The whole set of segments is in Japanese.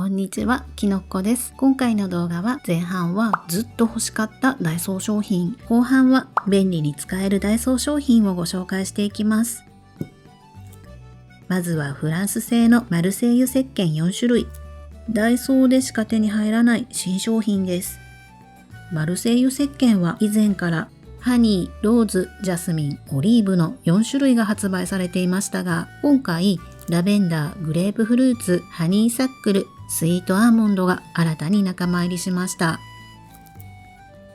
こんにちは、きのっこです。今回の動画は前半はずっと欲しかったダイソー商品、後半は便利に使えるダイソー商品をご紹介していきます。まずはフランス製のマルセイユ石鹸4種類。ダイソーでしか手に入らない新商品です。マルセイユ石鹸は以前からハニー、ローズ、ジャスミン、オリーブの4種類が発売されていましたが、今回ラベンダー、グレープフルーツ、ハニーサックル、スイートアーモンドが新たに仲間入りしました。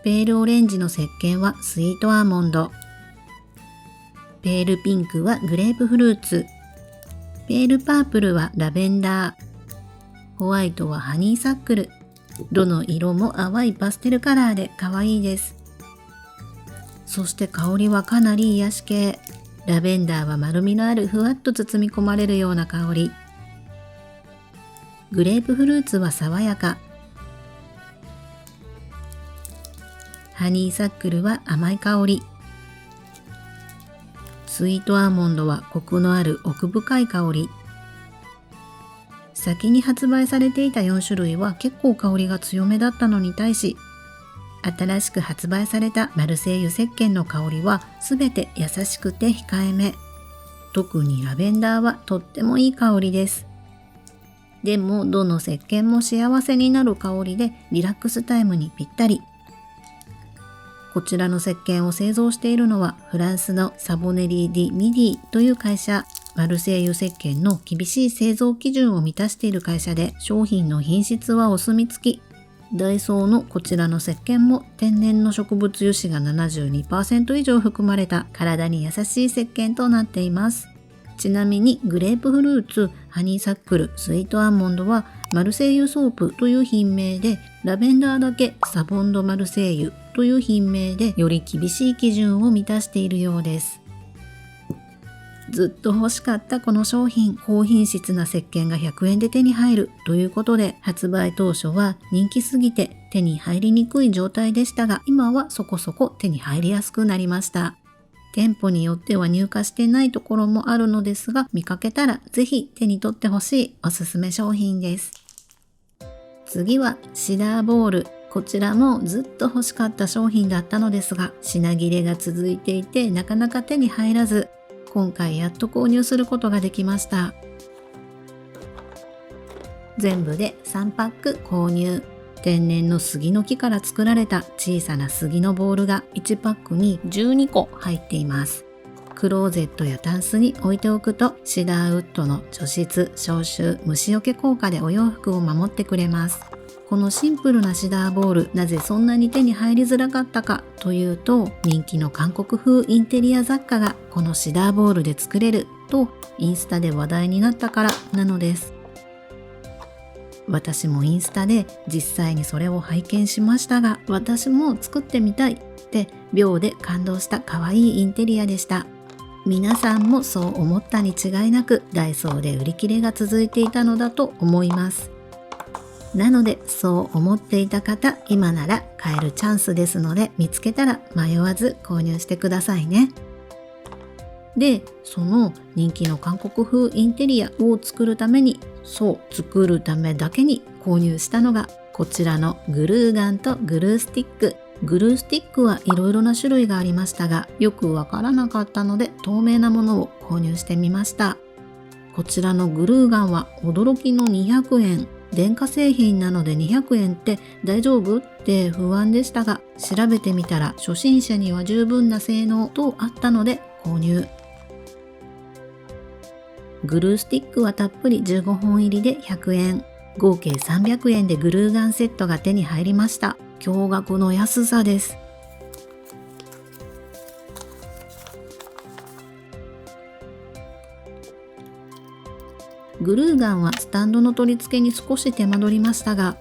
ペールオレンジの石鹸はスイートアーモンド、ペールピンクはグレープフルーツ、ペールパープルはラベンダー、ホワイトはハニーサックル。どの色も淡いパステルカラーで可愛いです。そして香りはかなり癒し系。ラベンダーは丸みのあるふわっと包み込まれるような香り。グレープフルーツは爽やか。ハニーサックルは甘い香り。スイートアーモンドはコクのある奥深い香り。先に発売されていた4種類は結構香りが強めだったのに対し、新しく発売されたマルセイユ石鹸の香りはすべて優しくて控えめ。特にラベンダーはとってもいい香りです。でもどの石鹸も幸せになる香りでリラックスタイムにぴったり。こちらの石鹸を製造しているのはフランスのサボネリー・ディ・ミディという会社。マルセイユ石鹸の厳しい製造基準を満たしている会社で、商品の品質はお墨付き。ダイソーのこちらの石鹸も天然の植物油脂が 72% 以上含まれた体に優しい石鹸となっています。ちなみにグレープフルーツ、ハニーサックル、スイートアーモンドはマルセイユソープという品名で、ラベンダーだけサボンドマルセイユという品名でより厳しい基準を満たしているようです。ずっと欲しかったこの商品、高品質な石鹸が100円で手に入るということで、発売当初は人気すぎて手に入りにくい状態でしたが、今はそこそこ手に入りやすくなりました。店舗によっては入荷してないところもあるのですが、見かけたらぜひ手に取ってほしいおすすめ商品です。次はシダーボール。こちらもずっと欲しかった商品だったのですが、品切れが続いていてなかなか手に入らず、今回やっと購入することができました。全部で3パック購入。天然の杉の木から作られた小さな杉のボールが1パックに12個入っています。クローゼットやタンスに置いておくと、シダーウッドの除湿、消臭、虫除け効果でお洋服を守ってくれます。このシンプルなシダーボール、なぜそんなに手に入りづらかったかというと、人気の韓国風インテリア雑貨がこのシダーボールで作れるとインスタで話題になったからなのです。私もインスタで実際にそれを拝見しましたが、私も作ってみたいって秒で感動した可愛いインテリアでした。皆さんもそう思ったに違いなく、ダイソーで売り切れが続いていたのだと思います。なのでそう思っていた方、今なら買えるチャンスですので、見つけたら迷わず購入してくださいね。で、その人気の韓国風インテリアを作るために、作るためだけに購入したのがこちらのグルーガンとグルースティック。グルースティックはいろいろな種類がありましたが、よくわからなかったので透明なものを購入してみました。こちらのグルーガンは驚きの200円。電化製品なので200円って大丈夫って不安でしたが、調べてみたら初心者には十分な性能とあったので購入。グルースティックはたっぷり15本入りで100円。合計300円でグルーガンセットが手に入りました。驚愕の安さです。グルーガンはスタンドの取り付けに少し手間取りましたが、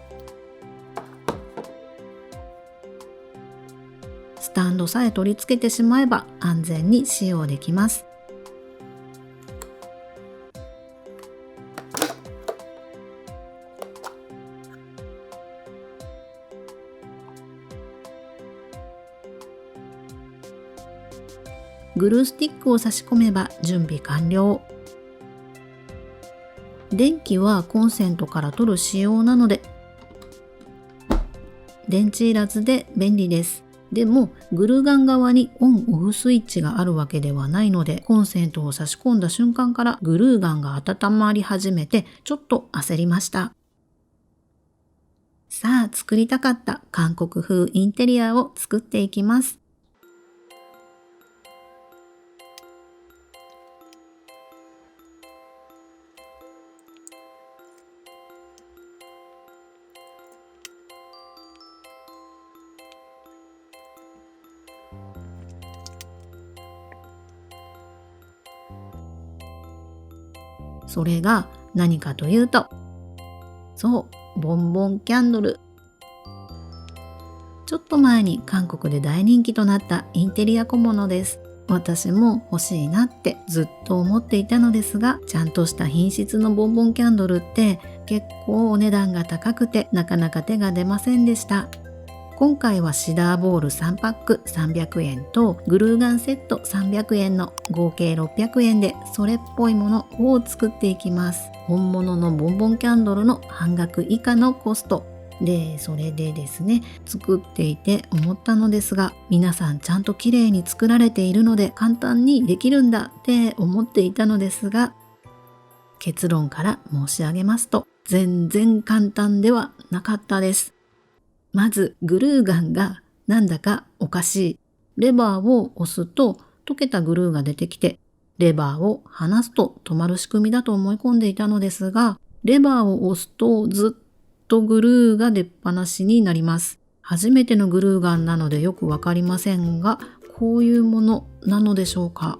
スタンドさえ取り付けてしまえば安全に使用できます。グルースティックを差し込めば準備完了。電気はコンセントから取る仕様なので電池いらずで便利です。でもグルーガン側にオンオフスイッチがあるわけではないので、コンセントを差し込んだ瞬間からグルーガンが温まり始めてちょっと焦りました。さあ、作りたかった韓国風インテリアを作っていきます。それが何かというと、そう、ボンボンキャンドル。ちょっと前に韓国で大人気となったインテリア小物です。私も欲しいなってずっと思っていたのですが、ちゃんとした品質のボンボンキャンドルって結構お値段が高くてなかなか手が出ませんでした。今回はシダーボール3パック300円とグルーガンセット300円の合計600円でそれっぽいものを作っていきます。本物のボンボンキャンドルの半額以下のコストで、それでですね、作っていて思ったのですが、皆さんちゃんと綺麗に作られているので簡単にできるんだって思っていたのですが、結論から申し上げますと全然簡単ではなかったです。まずグルーガンがなんだかおかしい。レバーを押すと溶けたグルーが出てきて、レバーを離すと止まる仕組みだと思い込んでいたのですが、レバーを押すとずっとグルーが出っ放しになります。初めてのグルーガンなのでよくわかりませんが、こういうものなのでしょうか。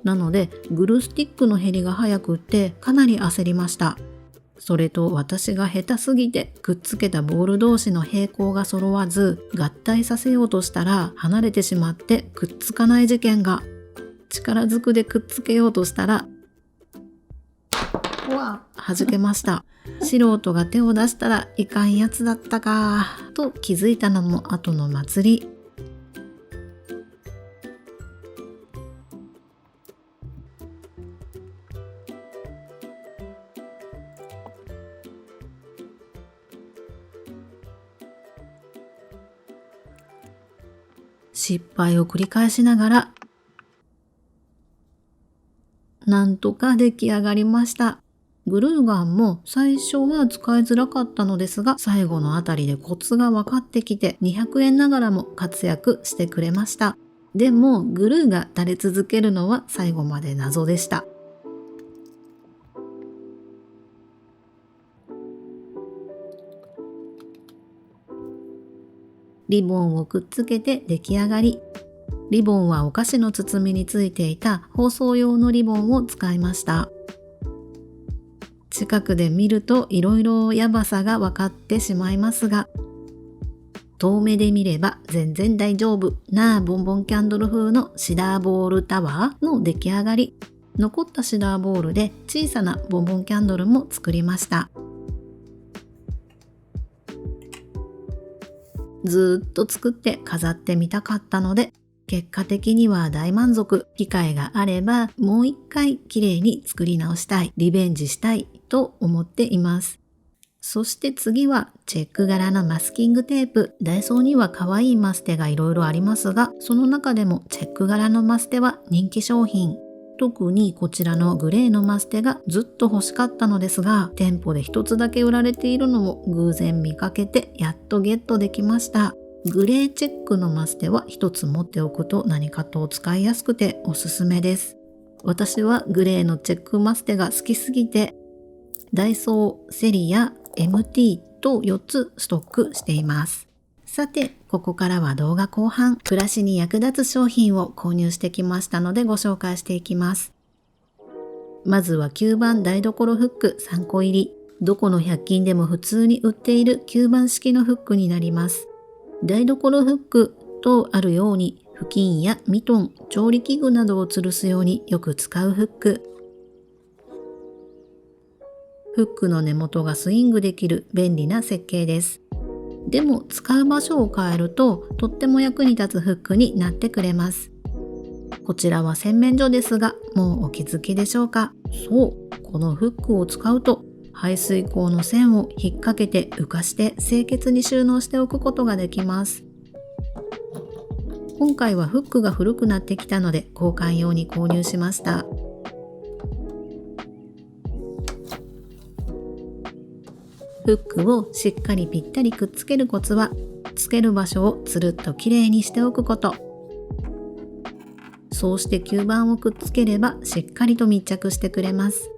なのでグルースティックの減りが早くってかなり焦りました。それと私が下手すぎてくっつけたボール同士の平行が揃わず合体させようとしたら離れてしまってくっつかない事件が。力ずくでくっつけようとしたら弾けました。素人が手を出したらいかんやつだったかと気づいたのも後の祭り。失敗を繰り返しながらなんとか出来上がりました。グルーガンも最初は使いづらかったのですが、最後のあたりでコツが分かってきて200円ながらも活躍してくれました。でもグルーが垂れ続けるのは最後まで謎でした。リボンをくっつけて出来上がり。リボンはお菓子の包みについていた包装用のリボンを使いました。近くで見るといろいろやばさが分かってしまいますが、遠目で見れば全然大丈夫なボンボンキャンドル風のシダーボールタワーの出来上がり。残ったシダーボールで小さなボンボンキャンドルも作りました。ずっと作って飾ってみたかったので、結果的には大満足。機会があればもう一回綺麗に作り直したい、リベンジしたいと思っています。そして次はチェック柄のマスキングテープ。ダイソーには可愛いマステがいろいろありますが、その中でもチェック柄のマステは人気商品。特にこちらのグレーのマステがずっと欲しかったのですが、店舗で一つだけ売られているのを偶然見かけてやっとゲットできました。グレーチェックのマステは一つ持っておくと何かと使いやすくておすすめです。私はグレーのチェックマステが好きすぎて、ダイソー、セリや MT と4つストックしています。さて、ここからは動画後半、暮らしに役立つ商品を購入してきましたのでご紹介していきます。まずは吸盤台所フック3個入り。どこの100均でも普通に売っている吸盤式のフックになります。台所フックとあるように、布巾やミトン、調理器具などを吊るすようによく使うフック。フックの根元がスイングできる便利な設計です。でも使う場所を変えるととっても役に立つフックになってくれます。こちらは洗面所ですが、もうお気づきでしょうか。そう、このフックを使うと排水口の線を引っ掛けて浮かして清潔に収納しておくことができます。今回はフックが古くなってきたので交換用に購入しました。フックをしっかりぴったりくっつけるコツは、つける場所をつるっときれいにしておくこと。そうして吸盤をくっつければしっかりと密着してくれます。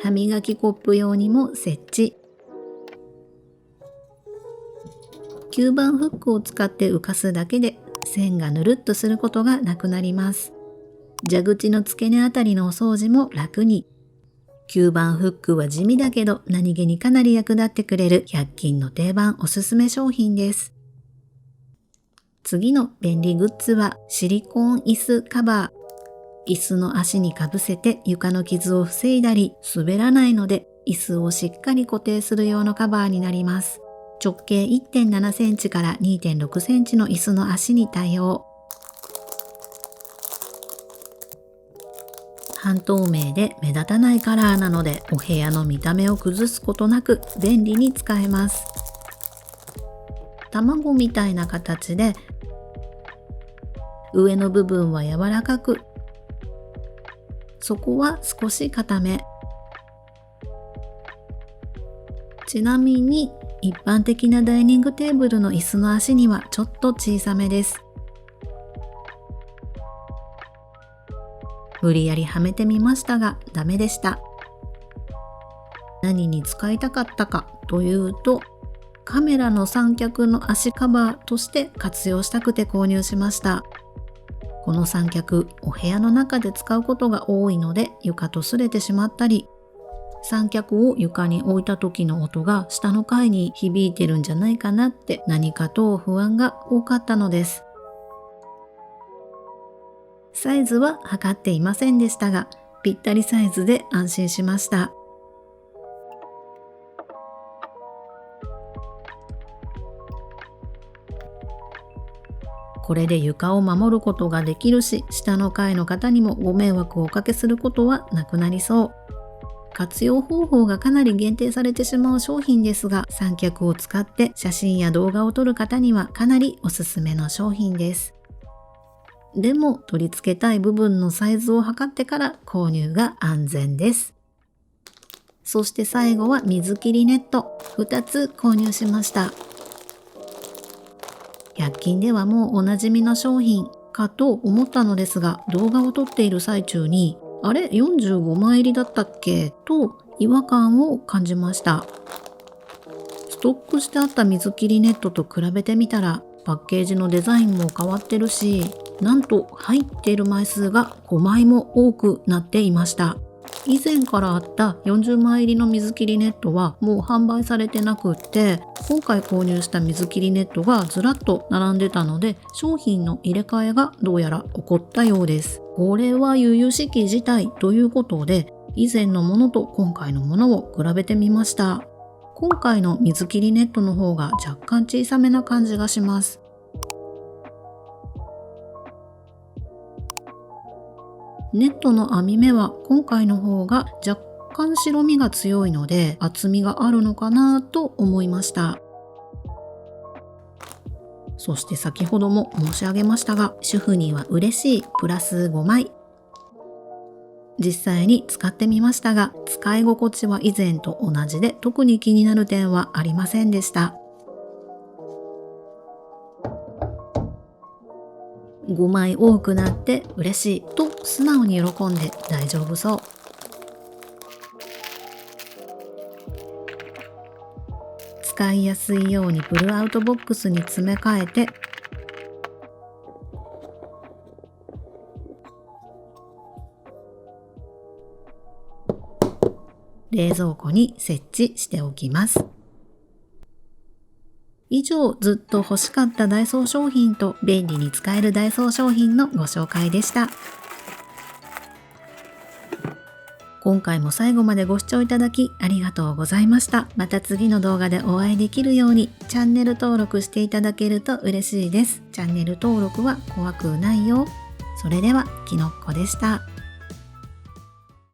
歯磨きコップ用にも設置。吸盤フックを使って浮かすだけで線がぬるっとすることがなくなります。蛇口の付け根あたりのお掃除も楽に。吸盤フックは地味だけど何気にかなり役立ってくれる100均の定番おすすめ商品です。次の便利グッズはシリコーン椅子カバー。椅子の足にかぶせて床の傷を防いだり、滑らないので椅子をしっかり固定する用のカバーになります。直径 1.7 センチから 2.6 センチの椅子の足に対応。半透明で目立たないカラーなのでお部屋の見た目を崩すことなく便利に使えます。卵みたいな形で上の部分は柔らかく、底は少し硬め。ちなみに一般的なダイニングテーブルの椅子の足にはちょっと小さめです。無理やりはめてみましたがダメでした。何に使いたかったかというと、カメラの三脚の足カバーとして活用したくて購入しました。この三脚、お部屋の中で使うことが多いので床と擦れてしまったり、三脚を床に置いた時の音が下の階に響いてるんじゃないかなって何かと不安が多かったのです。サイズは測っていませんでしたが、ぴったりサイズで安心しました。これで床を守ることができるし、下の階の方にもご迷惑をおかけすることはなくなりそう。活用方法がかなり限定されてしまう商品ですが、三脚を使って写真や動画を撮る方にはかなりおすすめの商品です。でも取り付けたい部分のサイズを測ってから購入が安全です。そして最後は水切りネット2つ購入しました。100均ではもうおなじみの商品かと思ったのですが、動画を撮っている最中にあれ45枚入りだったっけと違和感を感じました。ストックしてあった水切りネットと比べてみたらパッケージのデザインも変わってるし、なんと入っている枚数が5枚も多くなっていました。以前からあった40枚入りの水切りネットはもう販売されてなくって、今回購入した水切りネットがずらっと並んでたので、商品の入れ替えがどうやら起こったようです。これは由々しき事態ということで、以前のものと今回のものを比べてみました。今回の水切りネットの方が若干小さめな感じがします。ネットの網目は今回の方が若干白みが強いので厚みがあるのかなと思いました。そして先ほども申し上げましたが、主婦には嬉しいプラス5枚。実際に使ってみましたが、使い心地は以前と同じで特に気になる点はありませんでした。5枚多くなって嬉しいと素直に喜んで大丈夫そう。使いやすいようにプルアウトボックスに詰め替えて、冷蔵庫に設置しておきます。以上、ずっと欲しかったダイソー商品と便利に使えるダイソー商品のご紹介でした。今回も最後までご視聴いただきありがとうございました。また次の動画でお会いできるようにチャンネル登録していただけると嬉しいです。チャンネル登録は怖くないよ。それではきのっこでした。